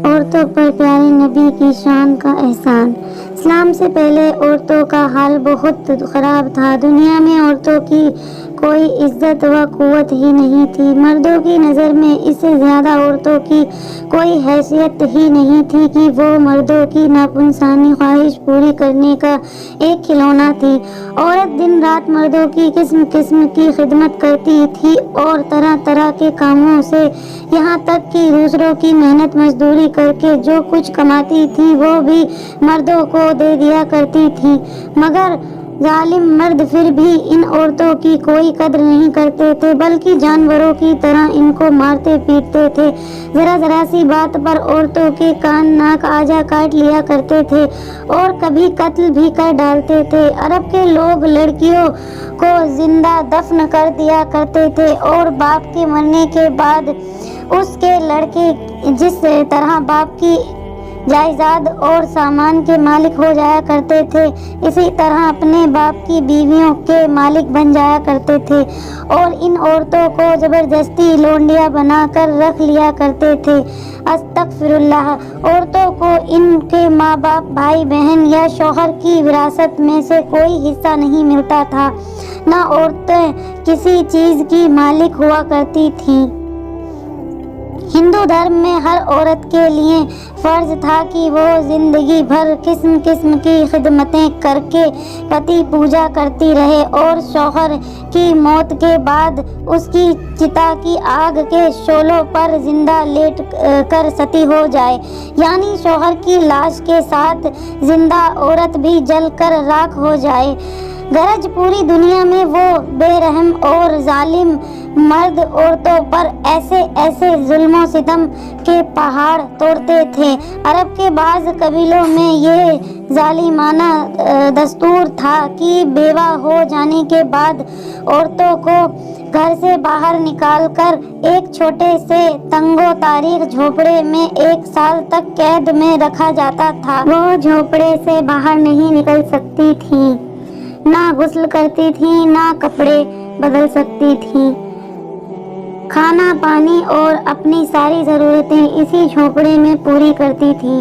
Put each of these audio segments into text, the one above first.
عورتوں پر پیارے نبی کی شان کا احسان۔ اسلام سے پہلے عورتوں کا حال بہت خراب تھا۔ دنیا میں عورتوں کی کوئی عزت و قوت ہی نہیں تھی۔ مردوں کی نظر میں اس سے زیادہ عورتوں کی کوئی حیثیت ہی نہیں تھی کہ وہ مردوں کی ناپسندی خواہش پوری کرنے کا ایک کھلونا تھی۔ عورت دن رات مردوں کی قسم قسم کی خدمت کرتی تھی اور طرح طرح کے کاموں سے، یہاں تک کہ دوسروں کی محنت مزدوری کر کے جو کچھ کماتی تھی وہ بھی مردوں کو دے دیا کرتی تھی، مگر ظالم مرد پھر بھی ان عورتوں کی کوئی قدر نہیں کرتے تھے، بلکہ جانوروں کی طرح ان کو مارتے پیٹتے تھے۔ ذرا ذرا سی بات پر عورتوں کے کان ناک آجا کاٹ لیا کرتے تھے اور کبھی قتل بھی کر ڈالتے تھے۔ عرب کے لوگ لڑکیوں کو زندہ دفن کر دیا کرتے تھے اور باپ کے مرنے کے بعد اس کے لڑکے جس طرح باپ کی جائیداد اور سامان کے مالک ہو جایا کرتے تھے، اسی طرح اپنے باپ کی بیویوں کے مالک بن جایا کرتے تھے اور ان عورتوں کو زبردستی لونڈیاں بنا کر رکھ لیا کرتے تھے۔ استغفر اللہ۔ عورتوں کو ان کے ماں باپ، بھائی بہن یا شوہر کی وراثت میں سے کوئی حصہ نہیں ملتا تھا، نہ عورتیں کسی چیز کی مالک ہوا کرتی تھیں۔ ہندو دھرم میں ہر عورت کے لیے فرض تھا کہ وہ زندگی بھر قسم قسم کی خدمتیں کر کے پتی پوجا کرتی رہے اور شوہر کی موت کے بعد اس کی چتا کی آگ کے شعلوں پر زندہ لیٹ کر ستی ہو جائے، یعنی شوہر کی لاش کے ساتھ زندہ عورت بھی جل کر راکھ ہو جائے۔ غرض پوری دنیا میں وہ بے رحم اور ظالم مرد عورتوں پر ایسے ایسے ظلم و ستم کے پہاڑ توڑتے تھے۔ عرب کے بعض قبیلوں میں یہ ظالمانہ دستور تھا کہ بیوہ ہو جانے کے بعد عورتوں کو گھر سے باہر نکال کر ایک چھوٹے سے تنگ و تاریک جھونپڑے میں 1 سال تک قید میں رکھا جاتا تھا۔ وہ جھونپڑے سے باہر نہیں نکل سکتی تھیں، نہ غسل کرتی تھیں، نہ کپڑے بدل سکتی تھیں۔ کھانا پانی اور اپنی ساری ضرورتیں اسی جھونپڑے میں پوری کرتی تھیں۔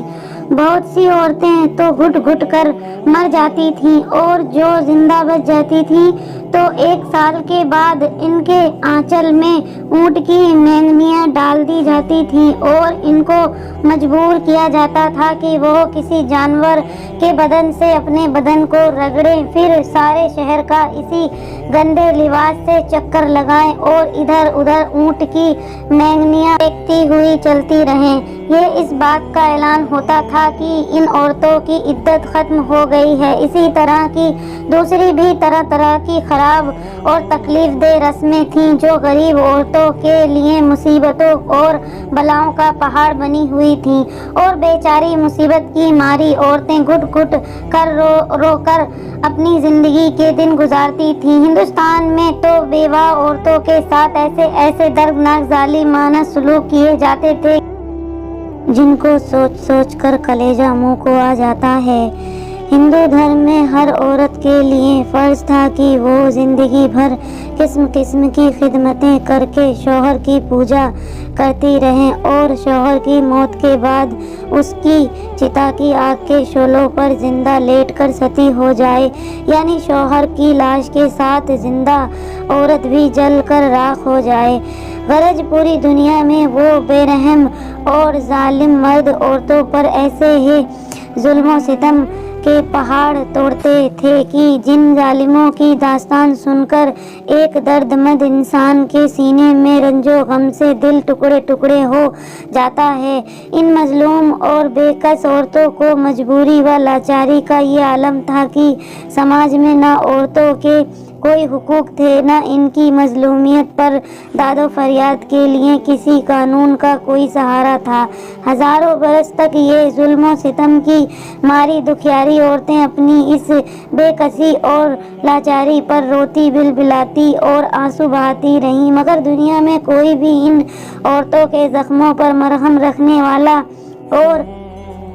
بہت سی عورتیں تو گھٹ گھٹ کر مر جاتی تھیں اور جو زندہ بچ جاتی تھیں تو 1 سال کے بعد ان کے آنچل میں اونٹ کی مینگنیاں ڈال دی جاتی تھیں اور ان کو مجبور کیا جاتا تھا کہ وہ کسی جانور کے بدن سے اپنے بدن کو رگڑیں، پھر سارے شہر کا اسی گندے لباس سے چکر لگائیں اور ادھر ادھر اونٹ کی مینگنیاں پھینکتی ہوئی چلتی رہیں۔ یہ اس بات کا اعلان ہوتا تھا کہ ان عورتوں کی عدت ختم ہو گئی ہے۔ اسی طرح کی دوسری بھی طرح طرح کی خراب اور تکلیف دہ رسمیں تھیں جو غریب عورتوں کے لیے مصیبتوں اور بلاؤں کا پہاڑ بنی ہوئی تھیں، اور بیچاری مصیبت کی ماری عورتیں گھٹ گھٹ کر رو رو کر اپنی زندگی کے دن گزارتی تھیں۔ ہندوستان میں تو بیوہ عورتوں کے ساتھ ایسے ایسے دردناک ظالمانہ سلوک کیے جاتے تھے جن کو سوچ سوچ کر کلیجہ منہ کو آ جاتا ہے۔ ہندو دھرم میں ہر عورت کے لیے فرض تھا کہ وہ زندگی بھر قسم قسم کی خدمتیں کر کے شوہر کی پوجا کرتی رہیں اور شوہر کی موت کے بعد اس کی چتا کی آگ کے شعلوں پر زندہ لیٹ کر ستی ہو جائے، یعنی شوہر کی لاش کے ساتھ زندہ عورت بھی جل کر راکھ ہو جائے۔ غرض پوری دنیا میں وہ بے رحم اور ظالم مرد عورتوں پر ایسے ہی ظلم و ستم کے پہاڑ توڑتے تھے کہ جن ظالموں کی داستان سن کر ایک درد مند انسان کے سینے میں رنج و غم سے دل ٹکڑے ٹکڑے ہو جاتا ہے۔ ان مظلوم اور بے کس عورتوں کو مجبوری و لاچاری کا یہ عالم تھا کہ سماج میں نہ عورتوں کے کوئی حقوق تھے، نہ ان کی مظلومیت پر داد و فریاد کے لیے کسی قانون کا کوئی سہارا تھا۔ ہزاروں برس تک یہ ظلم و ستم کی ماری دکھیاری عورتیں اپنی اس بے کسی اور لاچاری پر روتی بلبلاتی اور آنسو بہاتی رہیں، مگر دنیا میں کوئی بھی ان عورتوں کے زخموں پر مرہم رکھنے والا اور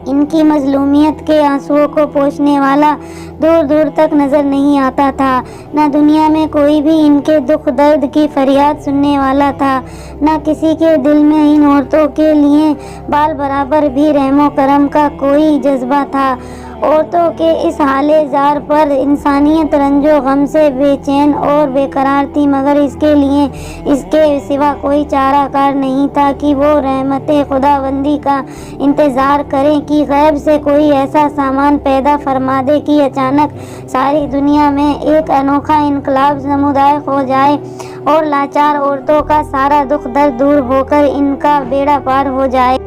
ان کی مظلومیت کے آنسوؤں کو پوچھنے والا دور دور تک نظر نہیں آتا تھا، نہ دنیا میں کوئی بھی ان کے دکھ درد کی فریاد سننے والا تھا، نہ کسی کے دل میں ان عورتوں کے لیے بال برابر بھی رحم و کرم کا کوئی جذبہ تھا۔ عورتوں کے اس حال زار پر انسانیت رنج و غم سے بے چین اور بے قرار تھی، مگر اس کے لیے اس کے سوا کوئی چارہ کار نہیں تھا کہ وہ رحمت خداوندی کا انتظار کریں کہ غیب سے کوئی ایسا سامان پیدا فرما دے کہ اچانک ساری دنیا میں ایک انوکھا انقلاب نمودار ہو جائے اور لاچار عورتوں کا سارا دکھ درد دور ہو کر ان کا بیڑا پار ہو جائے۔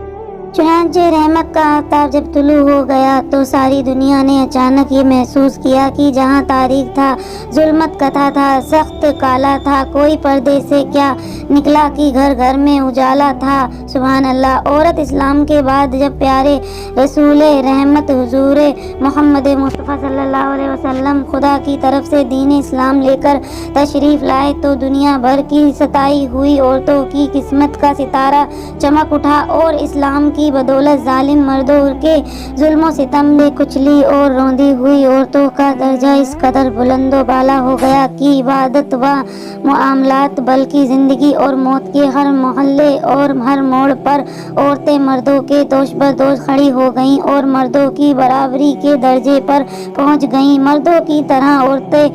چنانچہ رحمت کا آفتاب جب طلوع ہو گیا تو ساری دنیا نے اچانک یہ محسوس کیا کہ جہاں تاریک تھا، ظلمت کتھا تھا، سخت کالا تھا، کوئی پردے سے کیا نکلا کہ گھر گھر میں اجالا تھا۔ سبحان اللہ۔ عورت اسلام کے بعد جب پیارے رسول رحمت حضور محمد مصطفیٰ صلی اللہ علیہ وسلم خدا کی طرف سے دین اسلام لے کر تشریف لائے تو دنیا بھر کی ستائی ہوئی عورتوں کی قسمت کا ستارہ چمک اٹھا اور اسلام کی بدولت ظالم مردوں کے ظلم و ستم میں کچلی اور روندی ہوئی عورتوں کا درجہ اس قدر بلند و بالا ہو گیا کہ عبادت و معاملات بلکہ زندگی اور موت کے ہر محلے اور ہر موڑ پر عورتیں مردوں کے دوش بدوش کھڑی ہو گئیں اور مردوں کی برابری کے درجے پر پہنچ گئیں۔ مردوں کی طرح عورتیں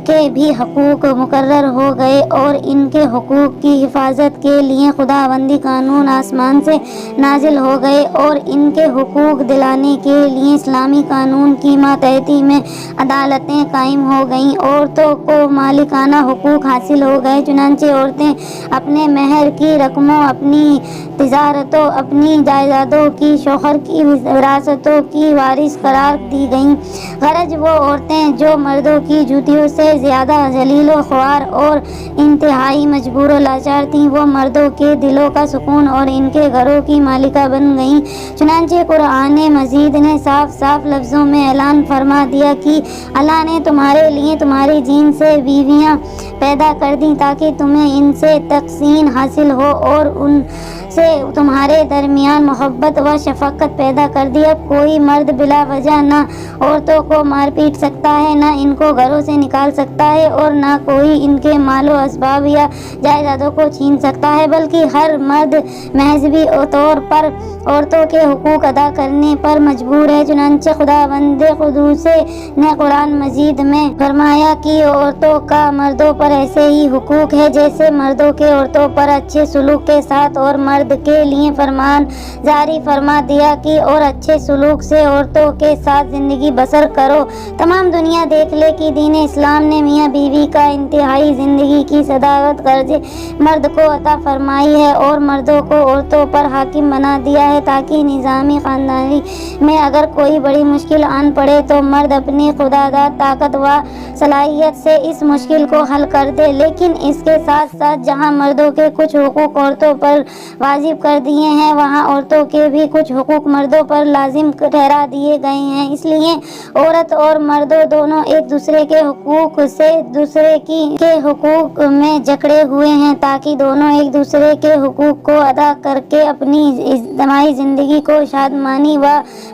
کے بھی حقوق مقرر ہو گئے اور ان کے حقوق کی حفاظت کے لیے خداوندی قانون آسمان سے نازل ہو گئے اور ان کے حقوق دلانے کے لیے اسلامی قانون کی ماتحتی میں عدالتیں قائم ہو گئیں۔ عورتوں کو مالکانہ حقوق حاصل ہو گئے، چنانچہ عورتیں اپنے مہر کی رقموں، اپنی تجارتوں، اپنی جائیدادوں کی، شوہر کی وراثتوں کی وارث قرار دی گئیں۔ غرض وہ عورتیں جو مردوں کی جوتیوں سے زیادہ ذلیل و خوار اور انتہائی مجبور و لاچار تھیں، وہ مردوں کے دلوں کا سکون اور ان کے گھروں کی مالکہ بن گئیں۔ چنانچہ قرآن مجید نے صاف صاف لفظوں میں اعلان فرما دیا کہ اللہ نے تمہارے لیے تمہاری جین سے بیویاں پیدا کر دیں تاکہ تمہیں ان سے تسکین حاصل ہو اور ان سے تمہارے درمیان محبت و شفقت پیدا کر دی۔ اب کوئی مرد بلا وجہ نہ عورتوں کو مار پیٹ سکتا ہے، نہ ان کو گھروں سے نکال سکتا ہے اور نہ کوئی ان کے مال و اسباب یا جائیدادوں کو چھین سکتا ہے، بلکہ ہر مرد مذہبی طور پر عورتوں کے حقوق ادا کرنے پر مجبور ہے۔ چنانچہ خداوند قدوس نے قرآن مجید میں فرمایا کہ عورتوں کا مردوں پر ایسے ہی حقوق ہے جیسے مردوں کے عورتوں پر، اچھے سلوک کے ساتھ، اور مرد کے لیے فرمان جاری فرما دیا کہ اور اچھے سلوک سے عورتوں کے ساتھ زندگی بسر کرو۔ تمام دنیا دیکھ لے کہ دین اسلام نے میاں بیوی کا انتہائی زندگی کی صداقت قرض مرد کو عطا فرمائی ہے اور مردوں کو عورتوں پر حاکم بنا دیا ہے تاکہ نظامی خاندانی میں اگر کوئی بڑی مشکل آن پڑے تو مرد اپنی خداداد طاقت و صلاحیت سے اس مشکل کو حل کر دے۔ لیکن اس کے ساتھ ساتھ جہاں مردوں کے کچھ حقوق عورتوں پر واجب کر دیے ہیں، وہاں عورتوں کے بھی کچھ حقوق مردوں پر لازم ٹھہرا دیے گئے ہیں۔ اس لیے عورت اور مرد دونوں ایک دوسرے کے حقوق سے دوسرے کے حقوق میں جکڑے ہوئے ہیں تاکہ دونوں ایک دوسرے کے حقوق کو ادا کر کے اپنی اجتماعی زندگی کو شادمانی و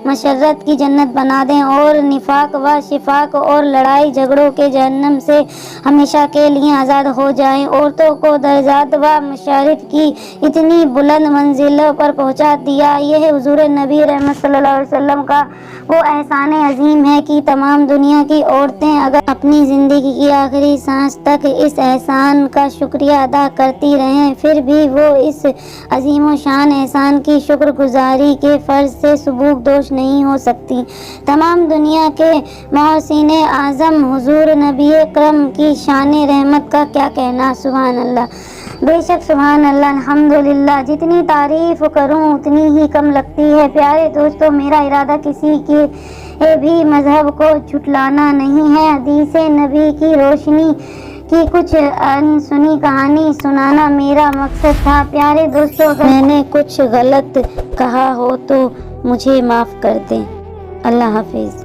مسرت کی جنت بنا دیں اور نفاق و شفاق اور لڑائی جھگڑوں کے جہنم سے ہمیشہ کے لیے آزاد ہو جائیں۔ عورتوں کو درجات و مشارف کی اتنی بلند منزلوں پر پہنچا دیا، یہ حضور نبی رحمت صلی اللہ علیہ وسلم کا وہ احسان عظیم ہے کہ تمام دنیا کی عورتیں اگر اپنی زندگی کی آخری سانس تک اس احسان کا شکریہ ادا کرتی رہیں پھر بھی وہ اس عظیم و شان احسان کی شکر گزاری کے فرض سے سبوک دوش نہیں ہو سکتی۔ تمام دنیا کے محسن اعظم حضور نبی اکرم کی شان رحمت کا کیا کہنا۔ سبحان اللہ، بے شک سبحان اللہ، الحمدللہ۔ جتنی تعریف کروں اتنی ہی کم لگتی ہے۔ پیارے دوستو، میرا ارادہ کسی کے بھی مذہب کو جھٹلانا نہیں ہے، حدیث نبی کی روشنی کی کچھ انسنی کہانی سنانا میرا مقصد تھا۔ پیارے دوستو، اگر میں نے کچھ غلط کہا ہو تو مجھے معاف کر دیں۔ اللہ حافظ۔